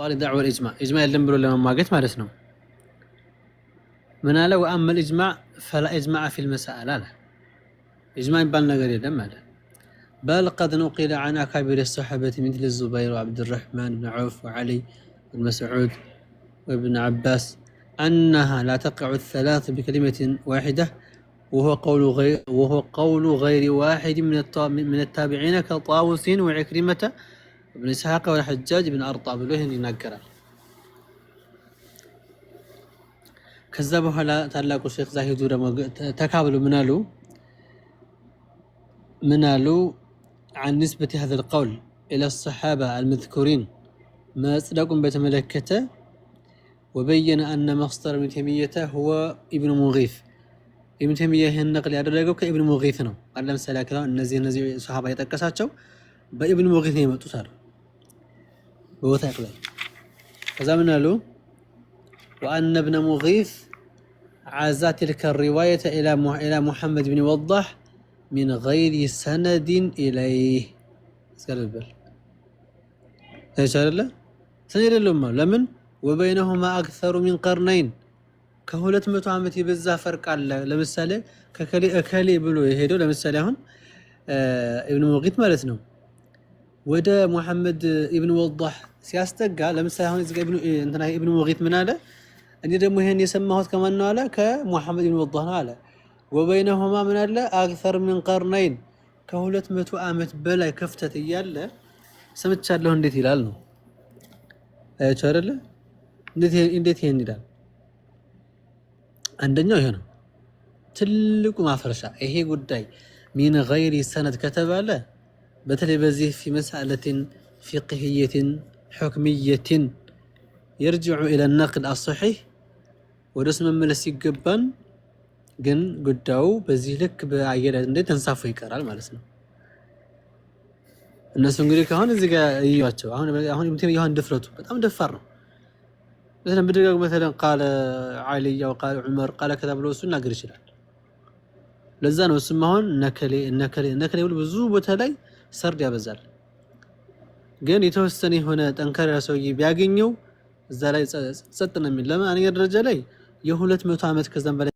طال دعوة الإجماع يلزم بلو لما ما قلت ما رسنو من قال وأما الإجماع فلا إجماع في المسألة لا إجماع بالنا قريب لما لا بل قد نقل عن أكابر الصحابة مثل الزبير وعبد الرحمن بن عوف وعلي بن مسعود وابن عباس أنها لا تقع الثلاث بكلمة واحدة وهو قول غير واحد من التابعين كطاووس وعكرمة ابن إسحاق والحجاج بن أرطى بلوهن ينقر كذبوا على تعلق الشيخ زاهد تكابلوا منالو عن نسبة هذا القول إلى الصحابة المذكورين ما أصدقهم بتملكته وبين أن مصدر ابن تيمية هو ابن مغيث ابن تيمية النقل ያደረገው ከابن مغيث ነው አለ ለምሳሌ አከራው እነዚህ ሱሐባ የጠቀሳቸው በابن مغيث ነው የመጡት አይደል በቦታ ይቀላል ከዛ ምን አሉ وأن ابن مغيث عزا تلك الرواية إلى محمد بن وضح من غير سند إليه اسكال البل ايش الله سنير لهم لمن وبينهما أكثر من قرنين كهولت متو عمت يبزا فرق على لمثال ككلي بلو يهدو لمثال هون ابن مغيث مالتنا ودا محمد ابن وضح سياستقى لمثال هون ابن مغيث من هذا اني دمو هين يسمعوت كمان ነው አለ ከሙሐመድ ኢብኑ ወዳህ ነው አለ وبينهما من አለ اكثر من قرنين ከ200 አመት በላይ ክፍተት እያለ ሰምቻለሁ እንዴት ይላል ነው አይቻ አይደለ እንዴት ይሄን ይላል አንደኛው ይሄ ነው ትልቁ ማፈረሻ ይሄ ጉዳይ من غير سند ከተባለ በተለይ በዚህ في مسألة فقهية حكمية يرجع إلى النقل الصحيح ورسم مملس يقبان ግን ጉዳዩ በዚህ ልክ በአየር እንዴት ተንሳፎ ይቀራል ማለት ነው እነሱ እንግዲህ ካሁን እዚህ ጋር ይያቸው አሁን እንትን ይሁን ድፍረቱ በጣም ደፋር ነው مثلا بدغ مثلا قال علي او قال عمر قال كذا ብሎ እሱ ነገር ይችላል ለዛ ነው እሱም አሁን ነከሌ ሁሉ ብዙ ቦታ ላይ ሰርድ ያበዛል ግን የተወሰነ የሆነ ጠንካራ ሰውዬ ቢያገኘው እዛ ላይ ጸጥ ነው የሚል ለማንኛውም ደረጃ ላይ የ200 አመት ከዛም በላይ